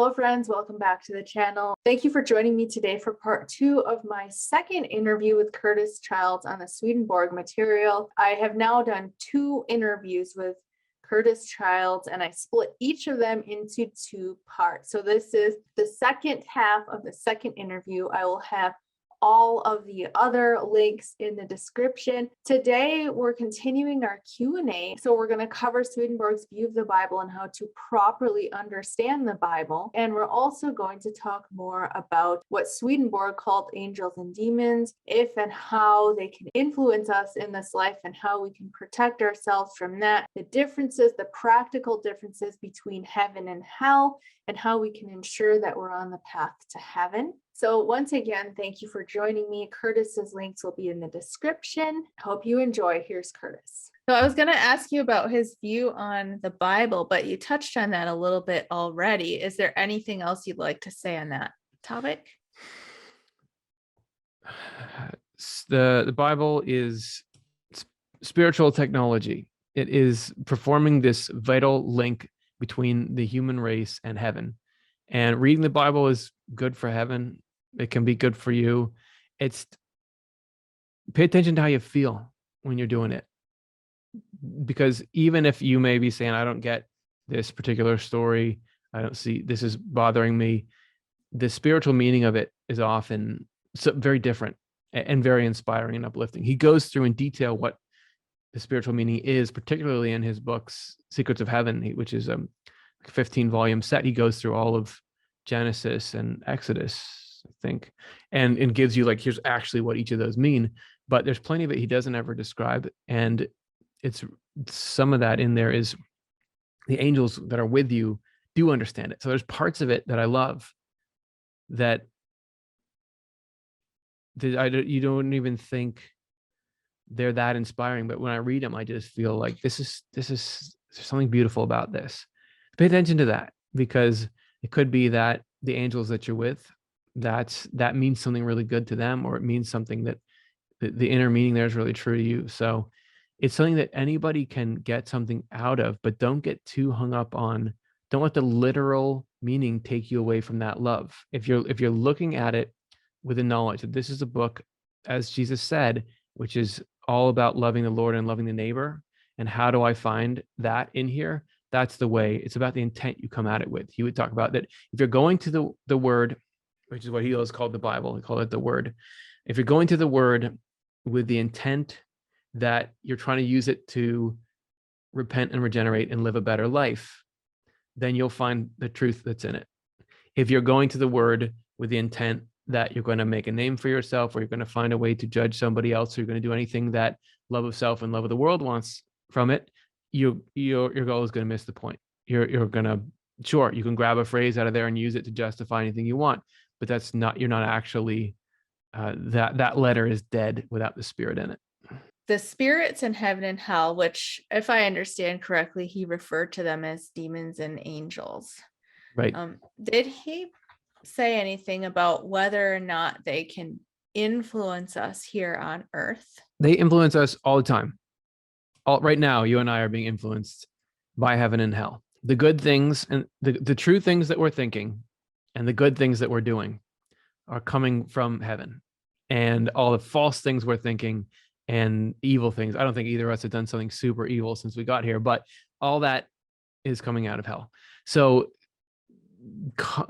Hello friends, welcome back to the channel. Thank you for joining me today for part 2 of my second interview with Curtis Childs on the Swedenborg Material. I have now done 2 interviews with Curtis Childs and I split each of them into 2 parts. So this is the second half of the second interview. I will have all of the other links in the description. Today, we're continuing our Q&A. So we're going to cover Swedenborg's view of the Bible and how to properly understand the Bible. And we're also going to talk more about what Swedenborg called angels and demons, if and how they can influence us in this life and how we can protect ourselves from that, the differences, the practical differences between heaven and hell, and how we can ensure that we're on the path to heaven. So once again, thank you for joining me. Curtis's links will be in the description. Hope you enjoy. Here's Curtis. So I was going to ask you about his view on the Bible, but you touched on that a little bit already. Is there anything else you'd like to say on that topic? The Bible is spiritual technology. It is performing this vital link between the human race and heaven. And reading the Bible is good for heaven. It can be good for you. It's pay attention to how you feel when you're doing it. Because even if you may be saying, I don't get this particular story, I don't see, this is bothering me, the spiritual meaning of it is often very different and very inspiring and uplifting. He goes through in detail what the spiritual meaning is, particularly in his books, Secrets of Heaven, which is a 15-volume set. He goes through all of Genesis and Exodus, I think, and gives you like, here's actually what each of those mean. But there's plenty of it he doesn't ever describe. And it's some of that in there is the angels that are with you do understand it. So there's parts of it that I love that you don't even think they're that inspiring. But when I read them, I just feel like this is there's something beautiful about this. Pay attention to that, because it could be that the angels that you're with, that means something really good to them, or it means something that the inner meaning there is really true to you. So it's something that anybody can get something out of, but don't get too hung up on, don't let the literal meaning take you away from that love. If you're looking at it with the knowledge that this is a book, as Jesus said, which is all about loving the Lord and loving the neighbor, and how do I find that in here? That's the way. It's about the intent you come at it with. He would talk about that if you're going to the word, which is what he always called the Bible, he called it the word. If you're going to the word with the intent that you're trying to use it to repent and regenerate and live a better life, then you'll find the truth that's in it. If you're going to the word with the intent that you're going to make a name for yourself, or you're going to find a way to judge somebody else, or you're going to do anything that love of self and love of the world wants from it, your goal is going to miss the point. You're going to, sure, you can grab a phrase out of there and use it to justify anything you want, but that's not, you're not actually, that letter is dead without the spirit in it. The spirits in heaven and hell, which, if I understand correctly, he referred to them as demons and angels. Right. Did he say anything about whether or not they can influence us here on earth? They influence us all the time. Right now, you and I are being influenced by heaven and hell. The good things and the true things that we're thinking and the good things that we're doing are coming from heaven. And all the false things we're thinking and evil things, I don't think either of us have done something super evil since we got here, but all that is coming out of hell. So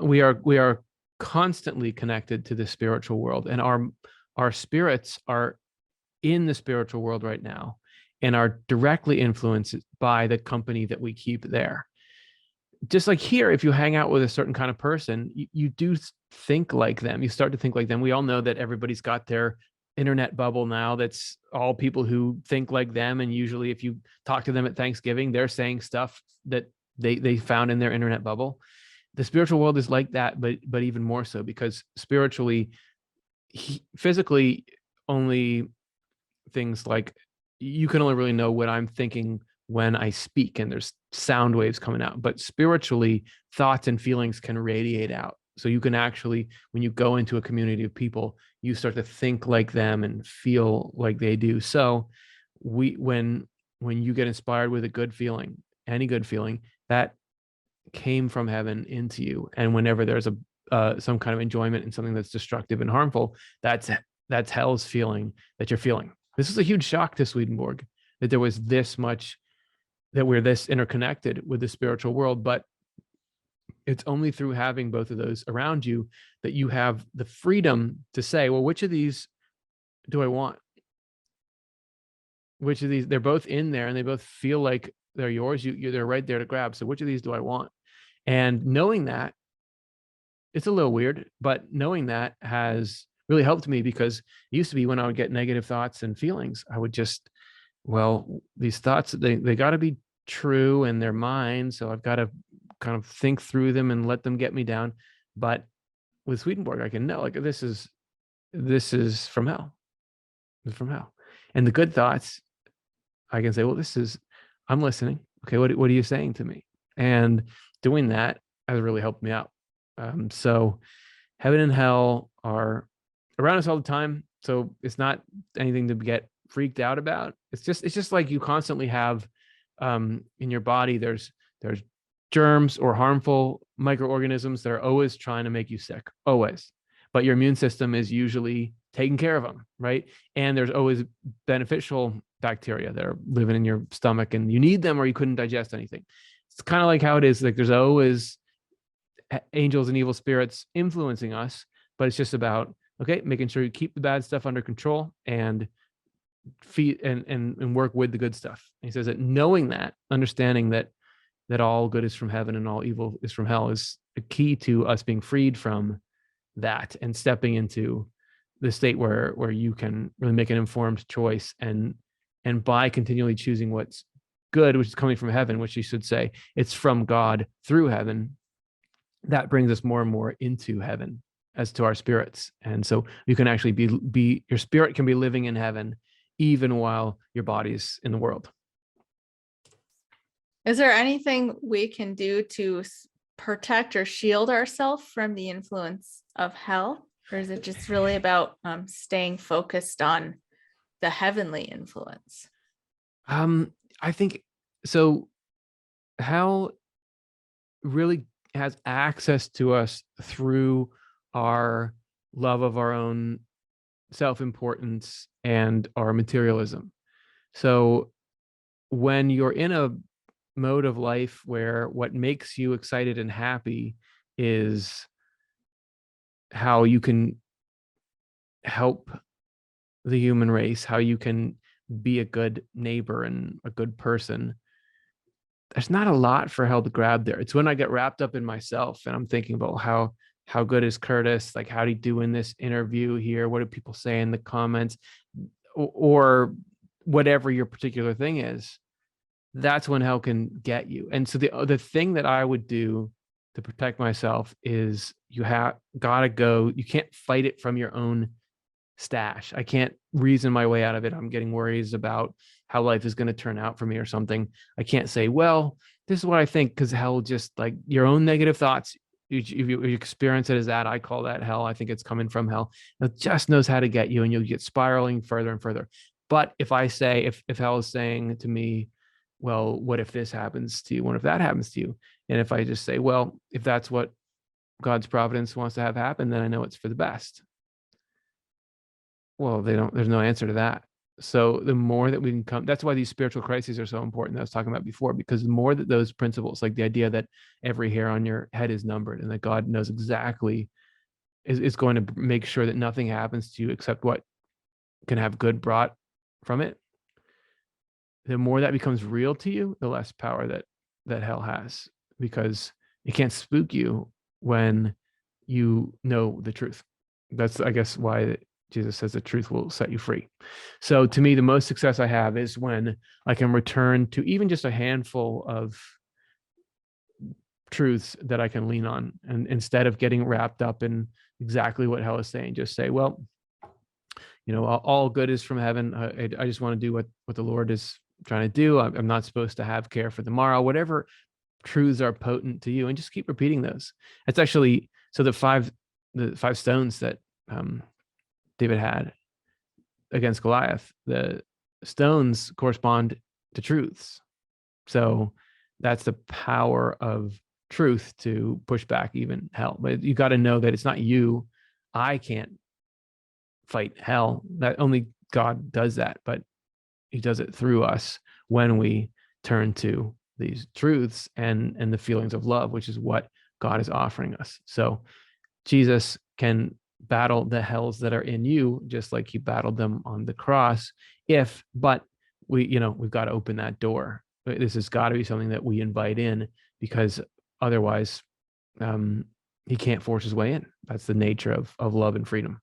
we are constantly connected to the spiritual world, and our spirits are in the spiritual world right now and are directly influenced by the company that we keep there. Just like here, if you hang out with a certain kind of person, you do think like them. You start to think like them. We all know that everybody's got their internet bubble now that's all people who think like them. And usually if you talk to them at Thanksgiving, they're saying stuff that they found in their internet bubble. The spiritual world is like that, but even more so, because spiritually, physically, only things like you can only really know what I'm thinking when I speak, and there's sound waves coming out. But spiritually, thoughts and feelings can radiate out. So you can actually, when you go into a community of people, you start to think like them and feel like they do. So when you get inspired with a good feeling, any good feeling, that came from heaven into you. And whenever there's a some kind of enjoyment in something that's destructive and harmful, that's hell's feeling that you're feeling. This is a huge shock to Swedenborg, that there was this much, that we're this interconnected with the spiritual world. But it's only through having both of those around you that you have the freedom to say, well, which of these do I want? Which of these, they're both in there and they both feel like they're yours. They're right there to grab. So which of these do I want? And knowing that, it's a little weird, but knowing that has really helped me, because it used to be when I would get negative thoughts and feelings, I would just, well, these thoughts, they got to be true and they're mine. So I've got to kind of think through them and let them get me down. But with Swedenborg, I can know, like, this is from hell. It's from hell. And the good thoughts, I can say, well, I'm listening. Okay, what are you saying to me? And doing that has really helped me out. So heaven and hell are around us all the time. So it's not anything to get freaked out about. It's just like you constantly have in your body, there's germs or harmful microorganisms that are always trying to make you sick, always. But your immune system is usually taking care of them, right? And there's always beneficial bacteria that are living in your stomach, and you need them or you couldn't digest anything. It's kind of like how it is, like there's always angels and evil spirits influencing us, but it's just about, okay, making sure you keep the bad stuff under control and feed and work with the good stuff. And he says that knowing that, understanding that all good is from heaven and all evil is from hell, is a key to us being freed from that and stepping into the state where you can really make an informed choice, and by continually choosing what's good, which is coming from heaven, which you should say it's from God through heaven, that brings us more and more into heaven as to our spirits. And so you can actually be your spirit can be living in heaven even while your body's in the world. Is there anything we can do to protect or shield ourselves from the influence of hell? Or is it just really about staying focused on the heavenly influence? I think so. Hell really has access to us through our love of our own self-importance and our materialism. So when you're in a mode of life where what makes you excited and happy is how you can help the human race, how you can be a good neighbor and a good person, there's not a lot for hell to grab there. It's when I get wrapped up in myself and I'm thinking about how good is Curtis? Like, how do you do in this interview here? What do people say in the comments? Or whatever your particular thing is, that's when hell can get you. And so the thing that I would do to protect myself is gotta go. You can't fight it from your own stash. I can't reason my way out of it. I'm getting worries about how life is going to turn out for me or something. I can't say, well, this is what I think, because hell, just like your own negative thoughts, you experience it as that. I call that hell. I think it's coming from hell. It just knows how to get you, and you'll get spiraling further and further. But if I say, if hell is saying to me, well, what if this happens to you? What if that happens to you? And if I just say, well, if that's what God's providence wants to have happen, then I know it's for the best. Well, there's no answer to that. So the more that we can come, that's why these spiritual crises are so important that I was talking about before, because the more that those principles, like the idea that every hair on your head is numbered and that God knows exactly, is going to make sure that nothing happens to you except what can have good brought from it. The more that becomes real to you, the less power that hell has, because it can't spook you when you know the truth. That's, I guess, why Jesus says the truth will set you free. So to me, the most success I have is when I can return to even just a handful of truths that I can lean on. And instead of getting wrapped up in exactly what hell is saying, just say, well, all good is from heaven. I just want to do what the Lord is trying to do. I'm not supposed to have care for tomorrow, whatever truths are potent to you, and just keep repeating those. It's actually, so the five stones that David had against Goliath, the stones correspond to truths. So that's the power of truth to push back even hell. But you got to know that it's not you. I can't fight hell. That only God does that, but he does it through us when we turn to these truths and the feelings of love, which is what God is offering us. So Jesus can battle the hells that are in you, just like he battled them on the cross. But we've got to open that door. This has got to be something that we invite in, because otherwise, he can't force his way in. That's the nature of love and freedom.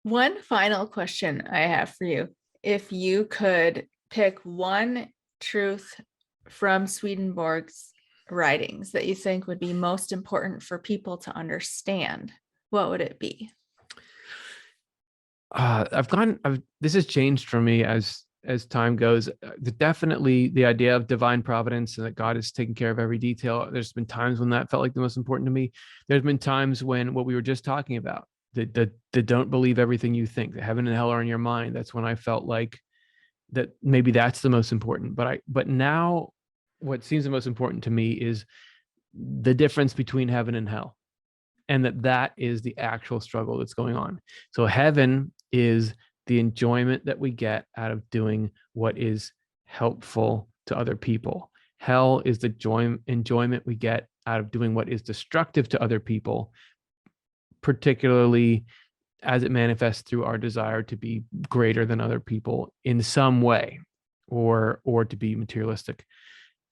One final question I have for you. If you could pick one truth from Swedenborg's writings that you think would be most important for people to understand, what would it be? This has changed for me as time goes. Definitely the idea of divine providence and that God is taking care of every detail. There's been times when that felt like the most important to me. There's been times when what we were just talking about, the don't believe everything you think, that heaven and hell are in your mind. That's when I felt like that maybe that's the most important. But now what seems the most important to me is the difference between heaven and hell, and that is the actual struggle that's going on. So heaven is the enjoyment that we get out of doing what is helpful to other people. Hell is the enjoyment we get out of doing what is destructive to other people, particularly as it manifests through our desire to be greater than other people in some way, or to be materialistic.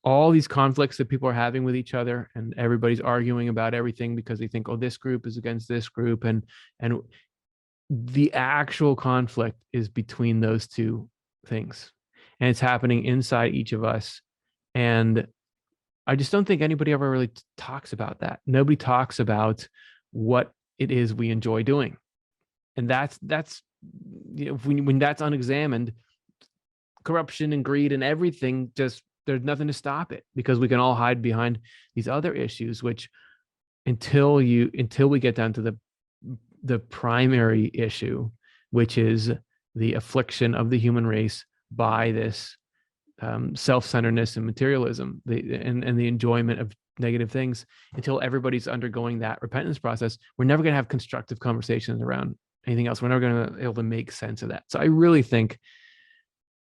All these conflicts that people are having with each other, and everybody's arguing about everything because they think, oh, this group is against this group, and the actual conflict is between those two things, and it's happening inside each of us. And I just don't think anybody ever really talks about that. Nobody talks about what it is we enjoy doing, and that's when that's unexamined, corruption and greed and everything, just there's nothing to stop it, because we can all hide behind these other issues, which until we get down to the primary issue, which is the affliction of the human race by this self-centeredness and materialism, and the enjoyment of negative things, until everybody's undergoing that repentance process, we're never going to have constructive conversations around anything else. We're never going to be able to make sense of that. So I really think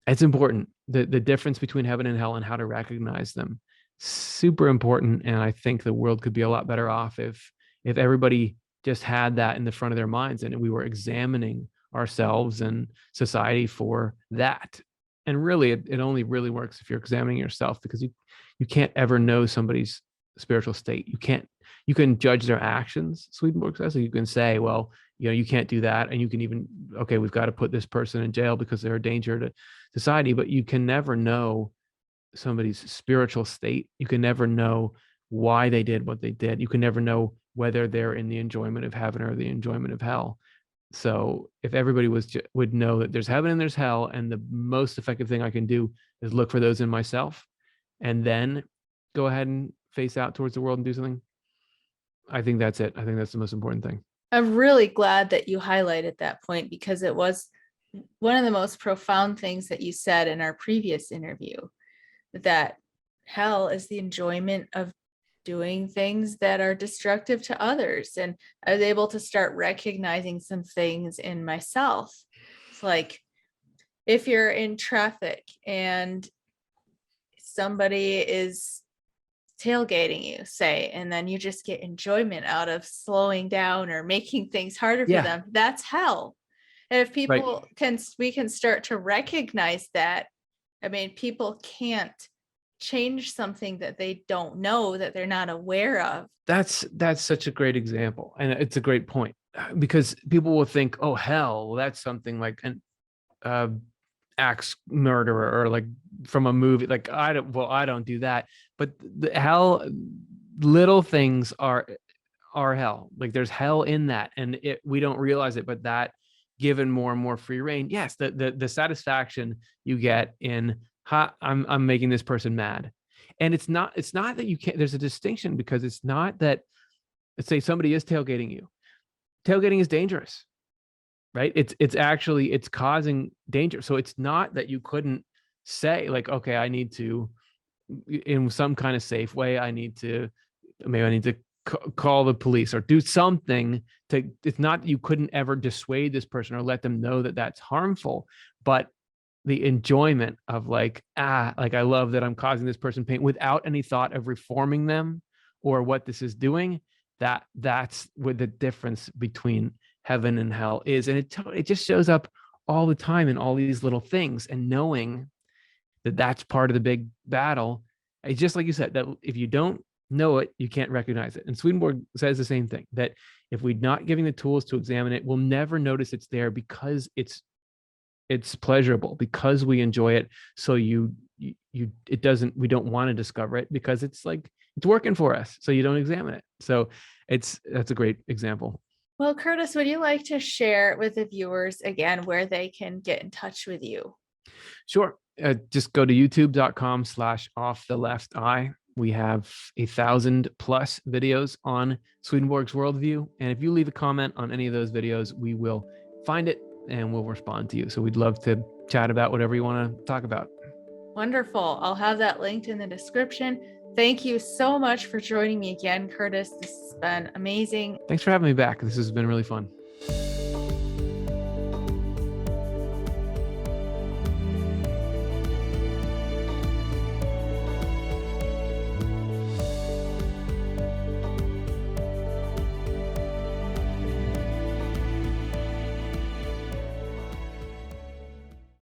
it's important, the difference between heaven and hell and how to recognize them. Super important. And I think the world could be a lot better off if everybody just had that in the front of their minds, and we were examining ourselves and society for that. And really, it only really works if you're examining yourself, because you can't ever know somebody's spiritual state. You can judge their actions, Swedenborg says. So you can say, well, you can't do that. And you can even, okay, we've got to put this person in jail because they're a danger to society. But you can never know somebody's spiritual state. You can never know why they did what they did. You can never know whether they're in the enjoyment of heaven or the enjoyment of hell. So if everybody would know that there's heaven and there's hell, and the most effective thing I can do is look for those in myself, and then go ahead and face out towards the world and do something, I think that's it. I think that's the most important thing. I'm really glad that you highlighted that point, because it was one of the most profound things that you said in our previous interview, that hell is the enjoyment of doing things that are destructive to others. And I was able to start recognizing some things in myself. It's like, if you're in traffic and somebody is tailgating you, say, and then you just get enjoyment out of slowing down or making things harder for them, that's hell. And if people we can start to recognize that, I mean, people can't change something that they don't know, that they're not aware of. That's such a great example, and it's a great point, because people will think, oh, hell, well, that's something like an axe murderer, or like from a movie. Like, I don't do that. But the hell, little things are hell. Like, there's hell in that, and we don't realize it. But that, given more and more free reign, yes, the satisfaction you get in, I'm making this person mad. And it's not that you can't. There's a distinction, because it's not that, let's say somebody is tailgating you. Tailgating is dangerous, right? It's actually, it's causing danger. So it's not that you couldn't say, like, okay, I need to in some kind of safe way, maybe I need to call the police or do something to, it's not that you couldn't ever dissuade this person or let them know that that's harmful, but the enjoyment of like, like I love that I'm causing this person pain without any thought of reforming them or what this is doing. That's what the difference between heaven and hell is. And it just shows up all the time in all these little things, and knowing that that's part of the big battle. It's just like you said, that if you don't know it, you can't recognize it. And Swedenborg says the same thing, that if we're not giving the tools to examine it, we'll never notice it's there because it's pleasurable, because we enjoy it. So we don't want to discover it because it's like, it's working for us. So you don't examine it. So that's a great example. Well, Curtis, would you like to share with the viewers again where they can get in touch with you? Sure. Just go to youtube.com/off the left eye. We have 1,000+ videos on Swedenborg's worldview. And if you leave a comment on any of those videos, we will find it and we'll respond to you. So we'd love to chat about whatever you want to talk about. Wonderful. I'll have that linked in the description. Thank you so much for joining me again, Curtis. This has been amazing. Thanks for having me back. This has been really fun.